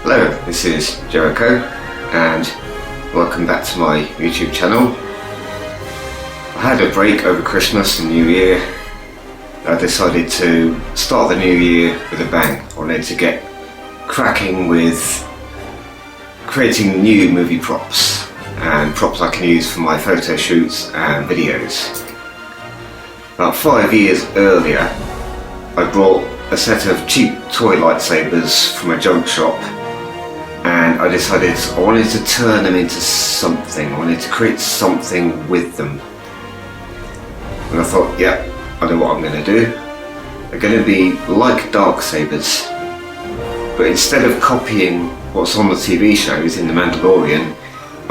Hello, this is Jericho and welcome back to my YouTube channel. I had a break over Christmas and New Year. I decided to start the new year with a bang. I wanted to get cracking with creating new movie props and props I can use for my photo shoots and videos. About 5 years earlier, I brought a set of cheap toy lightsabers from a junk shop, and I decided I wanted to turn them into something. I wanted to create something with them. And I thought, yeah, I know what I'm going to do. They're going to be like Darksabers, but instead of copying what's on the TV shows in The Mandalorian,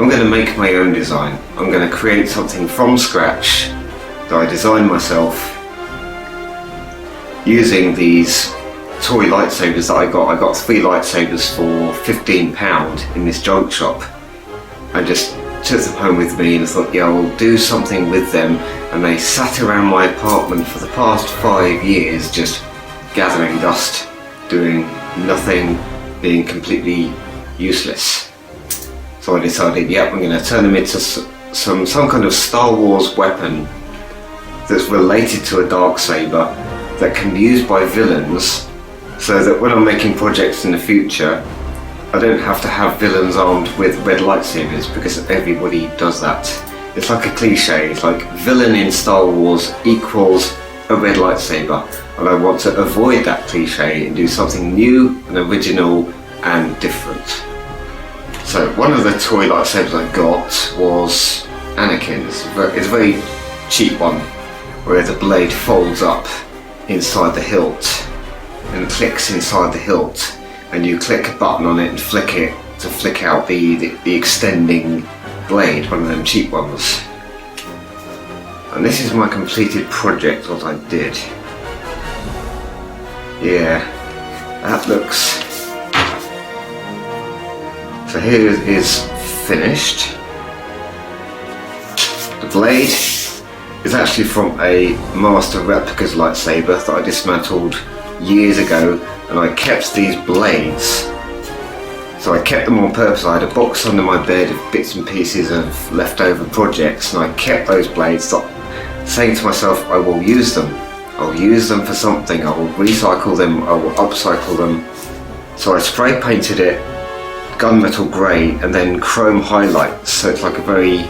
I'm going to make my own design. I'm going to create something from scratch that I designed myself using these toy lightsabers that I got. I got 3 lightsabers for £15 in this junk shop. I just took them home with me and I thought, yeah, I'll do something with them. And they sat around my apartment for the past 5 years just gathering dust, doing nothing, being completely useless. So I decided, yeah, I'm going to turn them into some kind of Star Wars weapon that's related to a Darksaber that can be used by villains, so that when I'm making projects in the future, I don't have to have villains armed with red lightsabers, because everybody does that. It's like a cliche. It's like villain in Star Wars equals a red lightsaber, and I want to avoid that cliche and do something new and original and different. So one of the toy lightsabers I got was Anakin's. It's a very cheap one, where the blade folds up inside the hilt and clicks inside the hilt, and you click a button on it and flick it to flick out the extending blade, one of them cheap ones. And this is my completed project, what I did. Yeah, that looks... So here it is finished. The blade is actually from a Master Replicas lightsaber that I dismantled years ago, and I kept these blades. So I kept them on purpose. I had a box under my bed of bits and pieces of leftover projects, and I kept those blades, saying to myself, I will use them. I'll use them for something. I will recycle them. I will upcycle them. So I spray painted it gunmetal grey and then chrome highlights, so it's like a very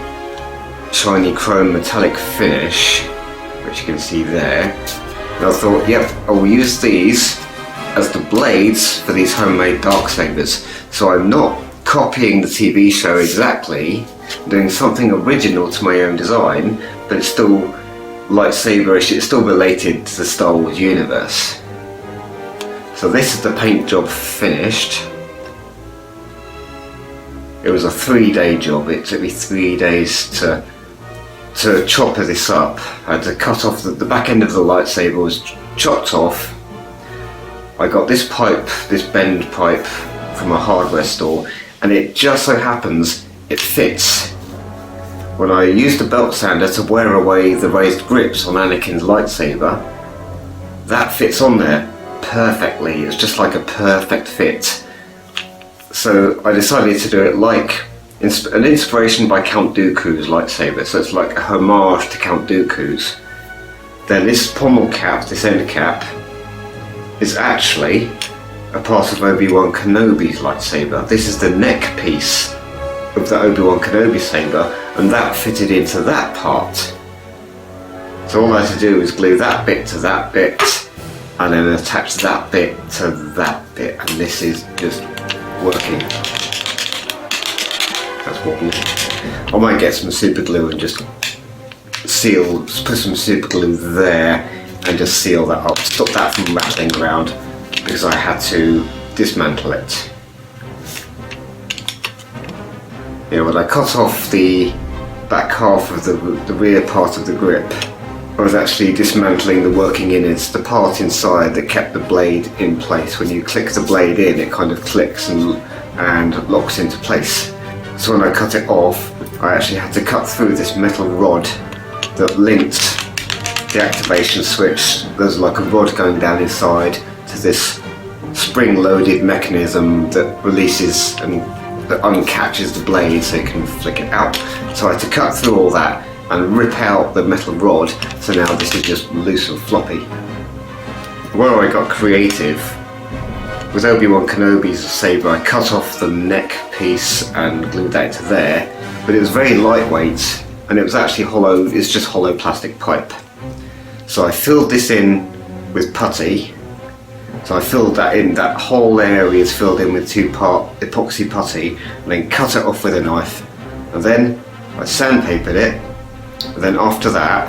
shiny chrome metallic finish, which you can see there. And I thought, yep, I will use these as the blades for these homemade Darksabers. So I'm not copying the TV show exactly, I'm doing something original to my own design, but it's still lightsaberish, it's still related to the Star Wars universe. So this is the paint job finished. It was a 3-day job. It took me 3 days to chopper this up. I had to cut off the back end of the lightsaber was chopped off. I got this pipe, this bend pipe from a hardware store, and it just so happens it fits. When I used a belt sander to wear away the raised grips on Anakin's lightsaber, that fits on there perfectly. It's just like a perfect fit. So I decided to do it like an inspiration by Count Dooku's lightsaber, so it's like a homage to Count Dooku's. Then this pommel cap, this end cap, is actually a part of Obi-Wan Kenobi's lightsaber. This is the neck piece of the Obi-Wan Kenobi saber, and that fitted into that part. So all I had to do was glue that bit to that bit, and then attach that bit to that bit, and this is just working. That's wobbly. I might get some super glue and just put some super glue there and just seal that up. Stop that from rattling around because I had to dismantle it. Yeah, when I cut off the back half of the rear part of the grip, I was actually dismantling the working innards, the part inside that kept the blade in place. When you click the blade in, it kind of clicks and locks into place. So when I cut it off, I actually had to cut through this metal rod that linked the activation switch. There's like a rod going down inside to this spring-loaded mechanism that releases and that uncatches the blade so you can flick it out. So I had to cut through all that and rip out the metal rod, so now this is just loose and floppy. Where I got creative, with Obi-Wan Kenobi's saber, I cut off the neck piece and glued that into there, but it was very lightweight and it was actually hollow, it's just hollow plastic pipe. So I filled this in with putty. So I filled that in, that whole area is filled in with 2-part epoxy putty, and then cut it off with a knife. And then I sandpapered it, and then after that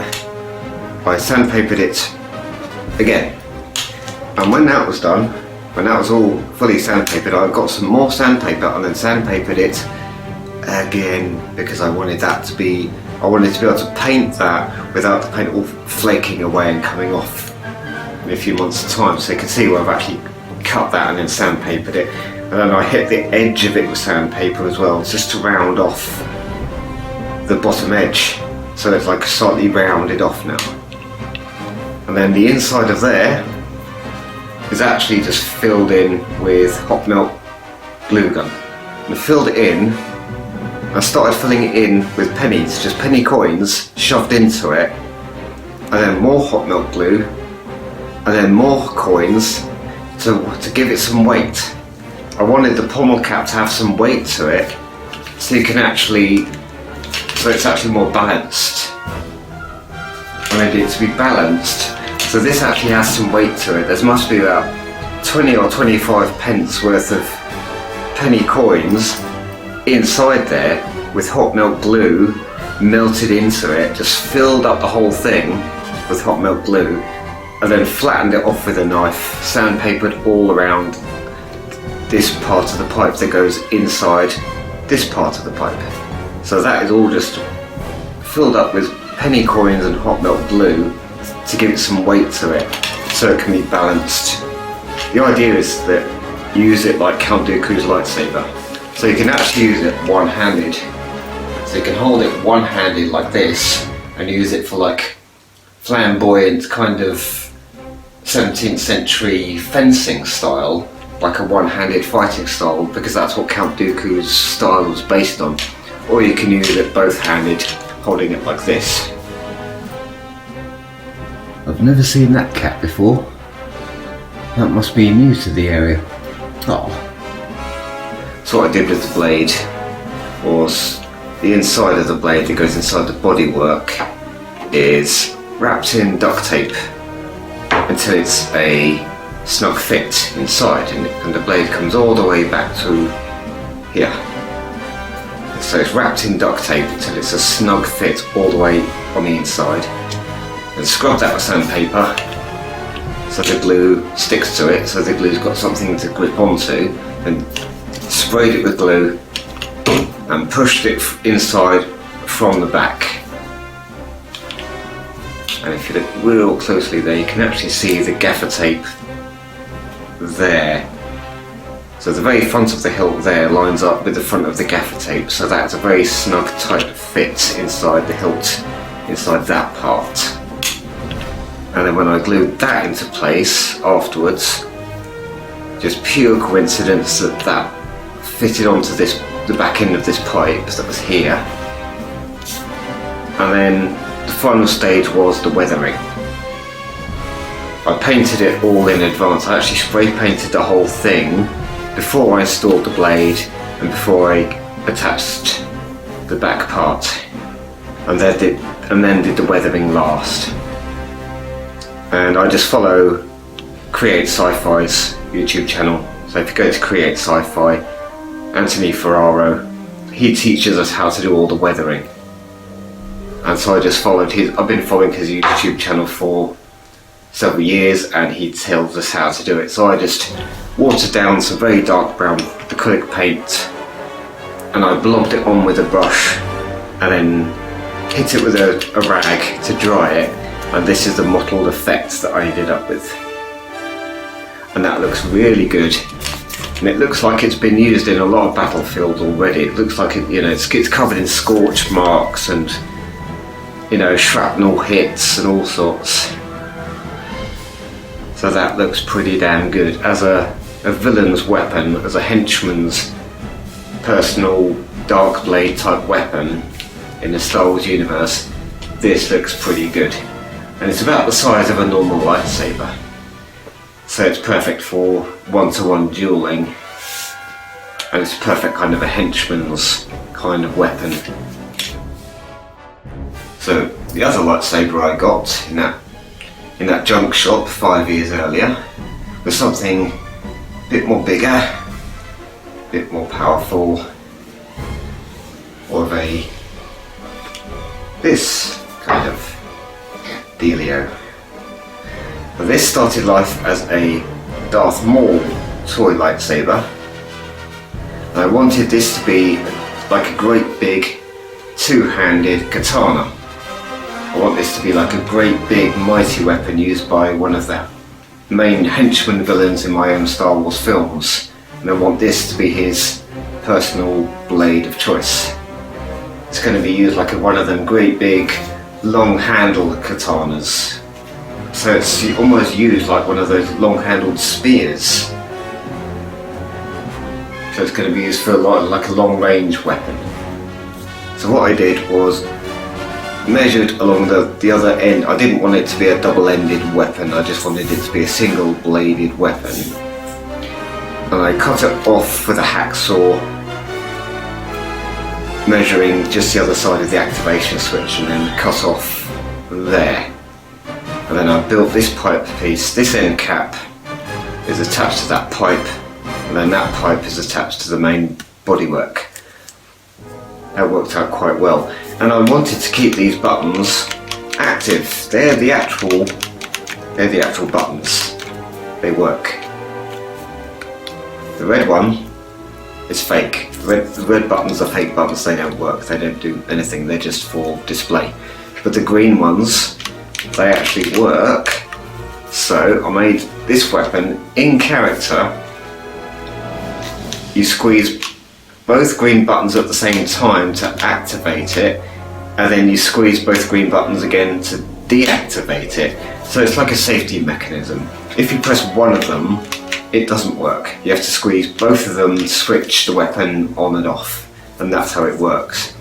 I sandpapered it again. And when that was done, when that was all fully sandpapered, I got some more sandpaper and then sandpapered it again, because I wanted to be able to paint that without the paint all flaking away and coming off in a few months' time. So you can see where I've actually cut that and then sandpapered it. And then I hit the edge of it with sandpaper as well, just to round off the bottom edge, so it's like slightly rounded off now. And then the inside of there is actually just filled in with hot melt glue gun. And I filled it in. I started filling it in with pennies, just penny coins shoved into it, and then more hot melt glue, and then more coins to give it some weight. I wanted the pommel cap to have some weight to it, so it's actually more balanced. I wanted it to be balanced, so this actually has some weight to it. There must be about 20 or 25 pence worth of penny coins inside there with hot melt glue melted into it, just filled up the whole thing with hot melt glue, and then flattened it off with a knife, sandpapered all around this part of the pipe that goes inside this part of the pipe. So that is all just filled up with penny coins and hot melt glue to give it some weight to it, so it can be balanced. The idea is that you use it like Count Dooku's lightsaber. So you can actually use it one-handed. So you can hold it one-handed like this and use it for like flamboyant kind of 17th century fencing style, like a one-handed fighting style, because that's what Count Dooku's style was based on. Or you can use it both-handed, holding it like this. I've never seen that cat before. That must be new to the area. Oh. So what I did with the blade was the inside of the blade that goes inside the bodywork is wrapped in duct tape until it's a snug fit inside, and the blade comes all the way back to here. So it's wrapped in duct tape until it's a snug fit all the way on the inside, and scrubbed that with sandpaper so the glue sticks to it, so the glue's got something to grip onto, and sprayed it with glue and pushed it inside from the back. And if you look real closely there, you can actually see the gaffer tape there. So the very front of the hilt there lines up with the front of the gaffer tape, so that's a very snug tight fit inside the hilt, inside that part. And then when I glued that into place afterwards, just pure coincidence that that fitted onto this, the back end of this pipe that was here. And then the final stage was the weathering. I painted it all in advance. I actually spray painted the whole thing before I installed the blade and before I attached the back part, and then did the weathering last. And I just follow Create Sci-Fi's YouTube channel. So if you go to Create Sci-Fi, Anthony Ferraro, he teaches us how to do all the weathering. And so I just followed I've been following his YouTube channel for several years, and he tells us how to do it. So I just watered down some very dark brown acrylic paint, and I blobbed it on with a brush, and then hit it with a rag to dry it. And this is the mottled effect that I ended up with. And that looks really good. And it looks like it's been used in a lot of battlefields already. It looks like it's covered in scorch marks and shrapnel hits and all sorts. So that looks pretty damn good. As a villain's weapon as a henchman's personal dark blade type weapon in the Star Wars universe, this looks pretty good. And it's about the size of a normal lightsaber. So it's perfect for one-to-one duelling. And it's a perfect kind of a henchman's kind of weapon. So the other lightsaber I got in that junk shop 5 years earlier was something a bit more bigger, a bit more powerful, or of this kind of dealio. But this started life as a Darth Maul toy lightsaber. And I wanted this to be like a great big two-handed katana. I want this to be like a great big mighty weapon used by one of the main henchman villains in my own Star Wars films. And I want this to be his personal blade of choice. It's going to be used like one of them great big long handled katanas. So it's almost used like one of those long handled spears. So it's going to be used for like a long range weapon. So what I did was measured along the other end. I didn't want it to be a double-ended weapon, I just wanted it to be a single-bladed weapon. And I cut it off with a hacksaw, measuring just the other side of the activation switch, and then cut off there. And then I built this pipe piece. This end cap is attached to that pipe, and then that pipe is attached to the main bodywork. That worked out quite well. And I wanted to keep these buttons active. They're the actual buttons. They work. The red one is fake. The red buttons are fake buttons. They don't work. They don't do anything. They're just for display. But the green ones, they actually work. So I made this weapon in character. You squeeze both green buttons at the same time to activate it, and then you squeeze both green buttons again to deactivate it. So it's like a safety mechanism. If you press one of them, it doesn't work. You have to squeeze both of them to switch the weapon on and off, and that's how it works.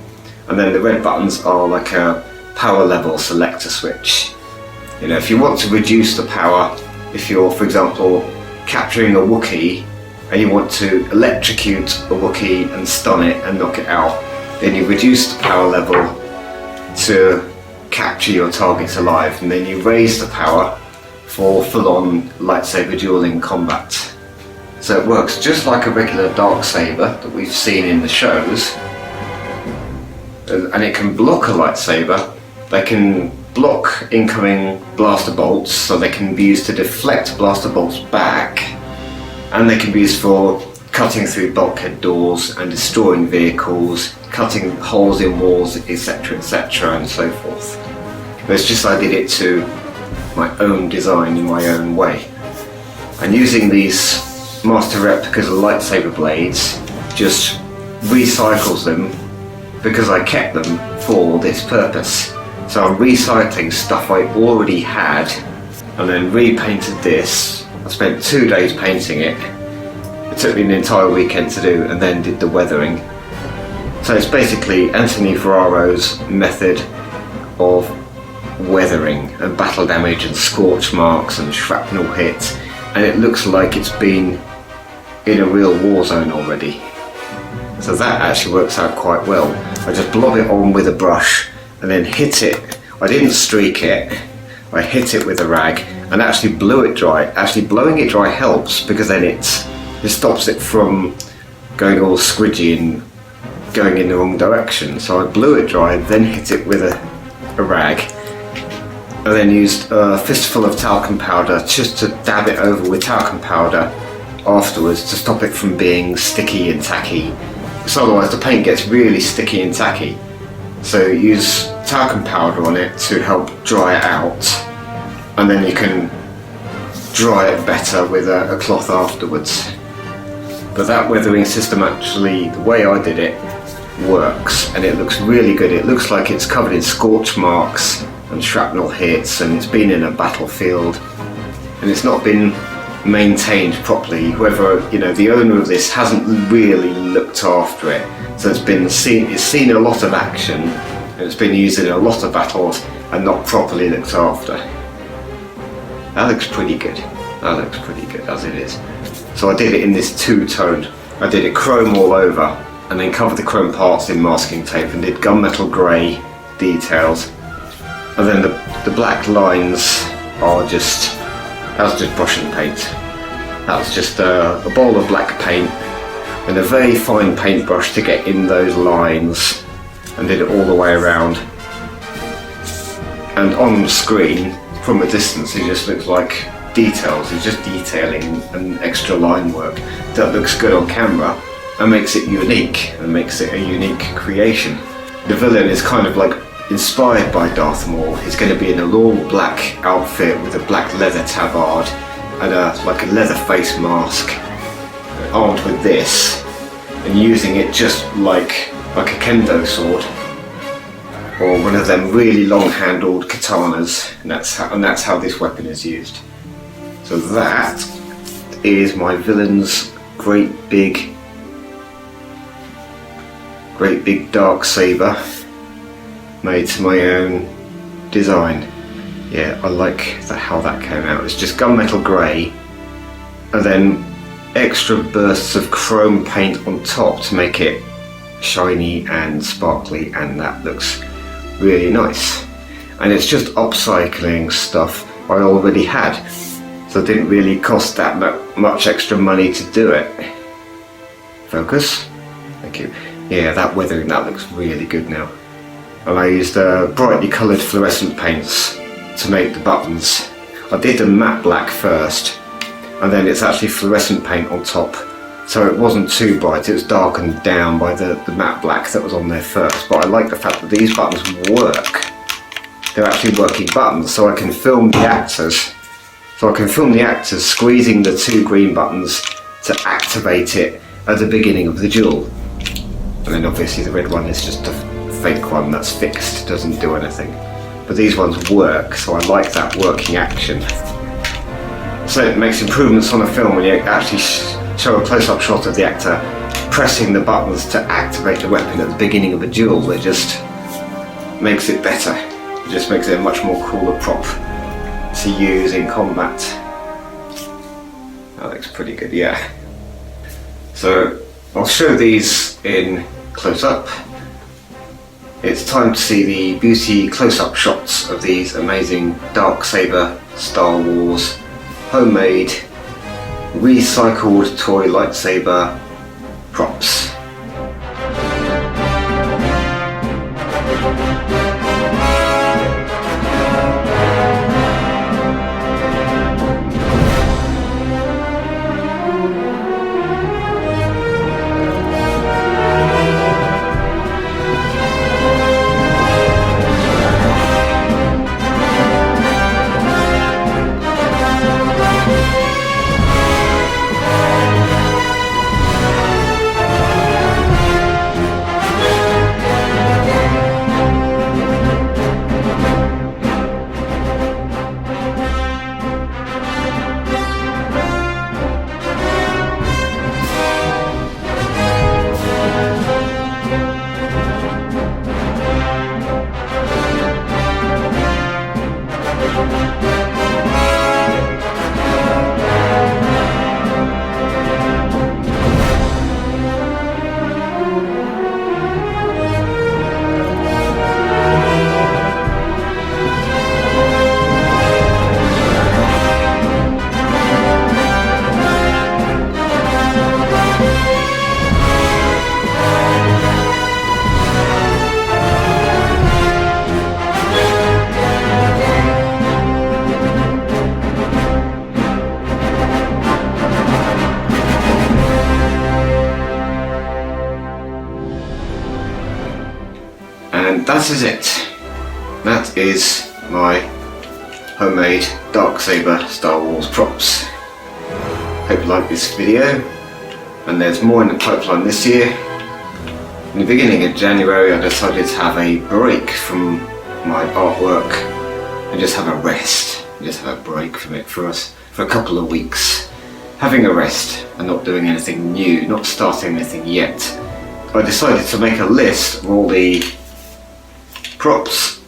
And then the red buttons are like a power level selector switch. You know, if you want to reduce the power, if you're, for example, capturing a Wookiee and you want to electrocute a Wookiee and stun it and knock it out, then you reduce the power level to capture your targets alive, and then you raise the power for full-on lightsaber dueling combat. So it works just like a regular Darksaber that we've seen in the shows, and it can block a lightsaber. They can block incoming blaster bolts, so they can be used to deflect blaster bolts back, and they can be used for cutting through bulkhead doors and destroying vehicles, cutting holes in walls, etc, and so forth. But it's just I did it to my own design in my own way. And using these master replicas of lightsaber blades just recycles them, because I kept them for this purpose. So I'm recycling stuff I already had and then repainted this. I spent 2 days painting it. It took me an entire weekend to do, and then did the weathering. So it's basically Anthony Ferraro's method of weathering and battle damage and scorch marks and shrapnel hits, and it looks like it's been in a real war zone already. So that actually works out quite well. I just blob it on with a brush and then hit it. I didn't streak it, I hit it with a rag and actually blew it dry. Actually blowing it dry helps, because then it stops it from going all squidgy and going in the wrong direction. So I blew it dry, then hit it with a rag, and then used a fistful of talcum powder just to dab it over with talcum powder afterwards to stop it from being sticky and tacky. Because otherwise the paint gets really sticky and tacky. So use talcum powder on it to help dry it out, and then you can dry it better with a cloth afterwards. But that weathering system, actually, the way I did it, works, and it looks really good. It looks like it's covered in scorch marks and shrapnel hits, and it's been in a battlefield, and it's not been maintained properly. Whoever, the owner of this hasn't really looked after it. So it's seen a lot of action, and it's been used in a lot of battles and not properly looked after. That looks pretty good. That looks pretty good as it is. So I did it in this two-tone. I did it chrome all over, and then covered the chrome parts in masking tape and did gunmetal grey details. And then the black lines are that was just brush and paint. That was just a bowl of black paint and a very fine paintbrush to get in those lines, and did it all the way around. And on the screen, from a distance, it just looks like details. It's just detailing and extra line work that looks good on camera and makes it unique and makes it a unique creation. The villain is kind of like inspired by Darth Maul. He's going to be in an all black outfit with a black leather tabard and like a leather face mask, armed with this and using it just like a kendo sword or one of them really long handled katanas, and that's how this weapon is used. So that is my villain's great big Darksaber, made to my own design. Yeah, I like how that came out. It's just gunmetal grey and then extra bursts of chrome paint on top to make it shiny and sparkly, and that looks really nice. And it's just upcycling stuff I already had, so it didn't really cost that much extra money to do it. Focus. Thank you. Yeah, that weathering, that looks really good now. And I used brightly coloured fluorescent paints to make the buttons. I did a matte black first, and then it's actually fluorescent paint on top, so it wasn't too bright. It was darkened down by the matte black that was on there first. But I like the fact that these buttons work. They're actually working buttons, so I can film the actors. Squeezing the two green buttons to activate it at the beginning of the duel. And then obviously the red one is just a fake one that's fixed, doesn't do anything. But these ones work, so I like that working action. So it makes improvements on a film when you actually show a close-up shot of the actor pressing the buttons to activate the weapon at the beginning of a duel. It just makes it better. It just makes it a much more cooler prop to use in combat. That looks pretty good, yeah. So I'll show these in close-up. It's time to see the beauty close-up shots of these amazing Darksaber Star Wars homemade recycled toy lightsaber props. And that is it. That is my homemade Darksaber Star Wars props. Hope you like this video, and there's more in the pipeline this year. In the beginning of January I decided to have a break from my artwork and just have a rest, just have a break from it for a couple of weeks. having a rest and not doing anything new, not starting anything yet, I decided to make a list of all the props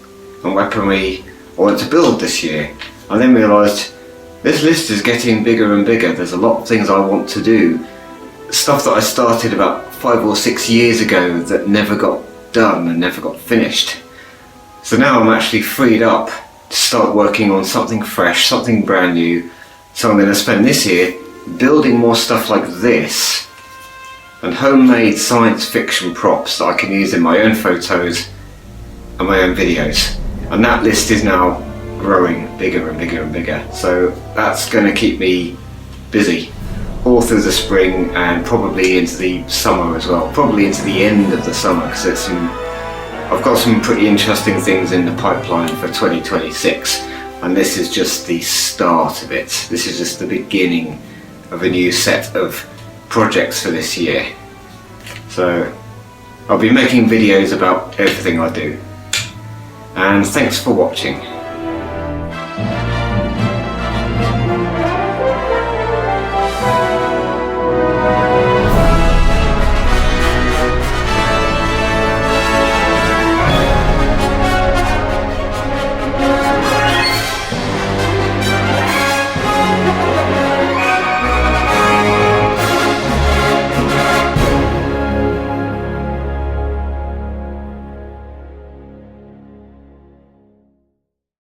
and weaponry I want to build this year. I then realised this list is getting bigger and bigger. There's a lot of things I want to do. Stuff that I started about 5 or 6 years ago that never got done and never got finished. So now I'm actually freed up to start working on something fresh, something brand new. So I'm going to spend this year building more stuff like this and homemade science fiction props that I can use in my own photos and my own videos. And that list is now growing bigger and bigger and bigger. So that's going to keep me busy all through the spring and probably into the summer as well. Probably into the end of the summer, because I've got some pretty interesting things in the pipeline for 2026. And this is just the start of it. This is just the beginning of a new set of projects for this year. So I'll be making videos about everything I do. And thanks for watching.